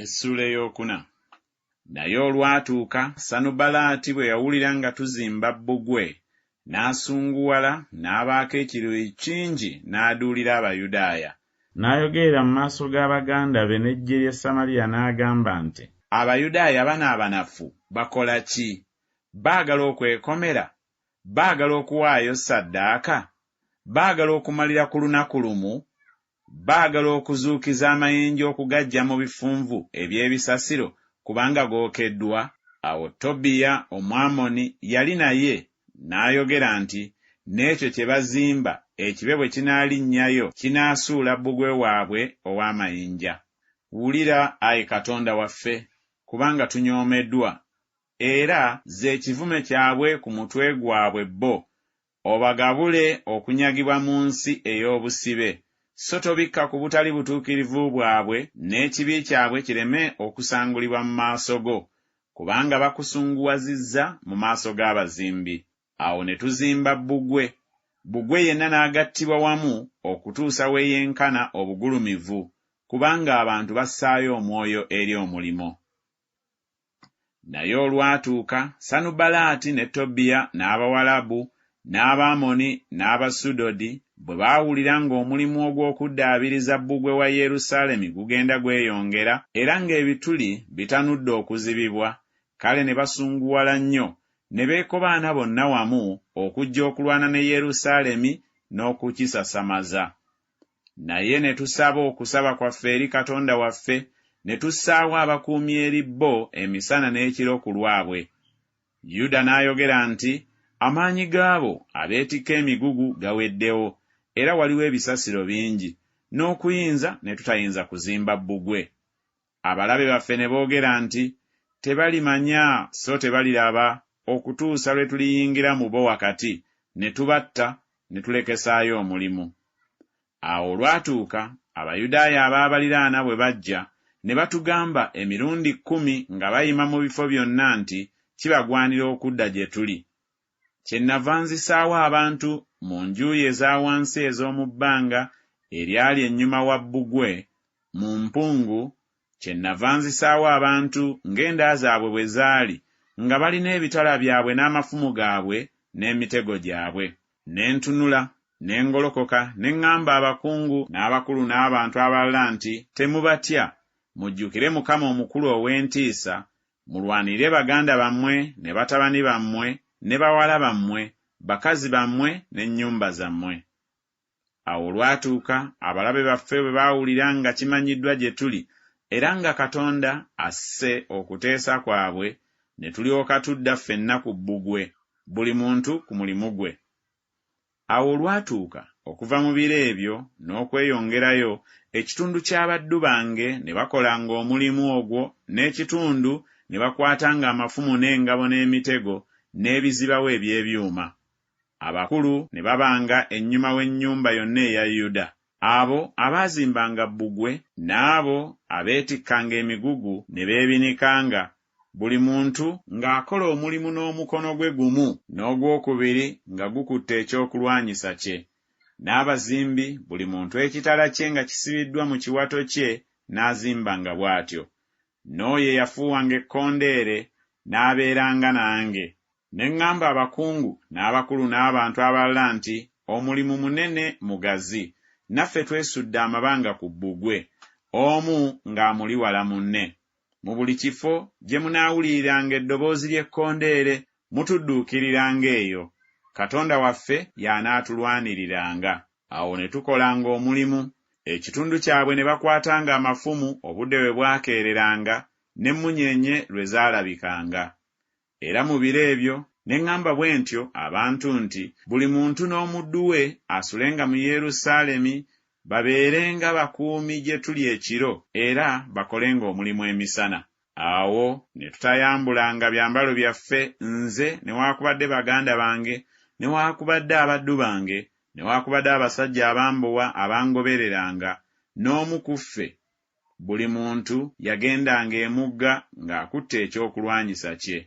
Essula ey'okuna. Naye olwatuuka Sanubalaati bwe yawulira nga tuzimba bbugwe, n'asunguwala n'abaako ekiruyi kingi n'aduulira Abayudaaya. N'ayogerera mu maaso g'abaganda be n'eggye ly'e Samaliya n'agamba nti, Abayudaaya bano abanafu bakola ki? Baagala okwekomera? Baagala okuwaayo ssaddaaka? Baagala okumalira ku lunaku lumu? Baagala okuzuukiza amayinja okugaggya mu bifunvu eby'ebisasiro kubanga gookeddwa? Awo Tobiya Omwamoni yali naye n'ayogera nti, n'ekyo kye bazimba ekibe bwe kinaalinnyayo kinaasuula bbugwe waabwe ow'amayinja. Wulira, Ayi Katonda waffe, kubanga tunyoomeddwa, era ze kivume kyabwe ku mutwe gwabwe bo. Obagabule okunyagibwa mu nsi ey'obusibe, so tobikka ku butali butuukirivu bwabwe, n'ekibi kyabwe kireme okusangulibwa mu maaso go, kubanga bakusunguwazizza mu maaso g'abazimbi. Awo ne tuzimba bbugwe. Bbugwe yenna n'agattibwa wamu okutuusa we yenkana obugulumivu, kubanga abantu bassaayo omwoyo eri omulimo. Naye olwatuuka Sanubalaati ne Tobiya n'Abawalabu n'Abamoni n'Abasudodi bwe baawulira ng'omulimu ogw'okuddaabiriza bbugwe wa Yerusaalemi gugenda gweyongera era ng'ebituli bitanudde okuzibibwa, kale ne basunguwala nnyo, ne beekobaana bonna wamu okujja okulwana ne Yerusaalemi n'okukisasamaza. Naye ne tusaba okusaba kwaffe eri Katonda waffe, ne tussaawo abakuumi eri bo emisana n'ekiro ku lwabwe. Yuda n'ayogera nti, amaanyi gaabo abeetikka emigugu gaweddewo, era waliwo ebisasiro bingi, n'okuyinza ne tutayinza kuzimba bbugwe. Abalabe baffe ne boogera nti, tebalimanya so tebaliraba okutuusa lwe tuliyingira mu bo wakati, ne tubatta ne tulekesaayo omulimu. Awo olwatuuka Abayudaaya ab'abaliraana bwe bajja, ne batugamba emirundi 10 nga bayima mu bifo byonna nti kibagwanira okudda gye tuli. Kyennava nzisaawo abantu mu njuyi eza wansi ez'omu bbanga eryali ennyuma wa bbugwe, mu mpungu, kyennava nzisaawo abantu ng'enda zaabwe bwe zaali, nga balina ebitala byabwe n'amafumu gaabwe n'emitego gyabwe. Ne ntunula, ne ngolokoka, ne ŋŋamba abakungu n'abakulu n'abantu abalala nti, temubatya, mujjukire Mukama omukulu ow'entiisa, mulwanire baganda bammwe ne batabani bammwe ne bawala bammwe, bakazi bammwe n'ennyumba zammwe. Awo olwatuuka abalabe baffe bwe baawulira nga kimanyiddwa gye tuli, era nga Katonda asse okuteesa kwabwe, ne tulyoka tudda ffenna ku bbugwe, buli muntu ku mulimu gwe. Awo olwatuuka okuva mu biro ebyo n'okweyongerayo, ekitundu ky'abaddu bange ne bakolanga omulimu ogwo, n'ekitundu ne bakwatanga amafumu n'engabo n'emitego n'ebizibawo eby'ebyuma. Abakulu ne babanga ennyuma w'ennyumba yonna eya Yuda. Abo abaazimbanga bbugwe n'abo abeetikkanga emigugu ne beebinikanga, buli muntu ng'akola omulimu n'omukono gwe gumu, n'ogwokubiri nga gukutte ekyokulwanyisa kye. N'abazimbi buli muntu ekitala kye nga kisibiddwa mu kiwato kye n'azimbanga bw'atyo. N'oyo eyafuuwanga ekkondeere n'abeeranga nange. Ne ŋŋamba abakungu n'abakulu n'abantu abalala nti, omulimu munene mugazi, naffe twesudde amabanga ku bbugwe, omu ng'amuli wala munne. Mu buli kifo gye munaawuliriranga eddoboozi ly'ekkondeere, mutudduukiriranga eyo. Katonda waffe y'anaatulwaniriranga. Awo ne tukolanga omulimu. Ekitundu kyabwe ne bakwatanga amafumu obudde bwe bwakeereranga, n'emmunyeenye lwe zaalabikanga. Era mu biro ebyo ne ŋŋamba bwe ntyo abantu nti, buli muntu n'omuddu we asulenga mu Yerusaalemi, babeerenga bakuumi gye tuli ekiro, era bakolenga omulimu emisana. Awo ne tutayambulanga byambalo byaffe, nze newaakubadde baganda bange, newaakubadde abaddu bange, newaakubadde abasajja abambowa abangobereranga, n'omu ku ffe. Buli muntu yagendanga emugga ng'akutte ekyokulwanyisa kye.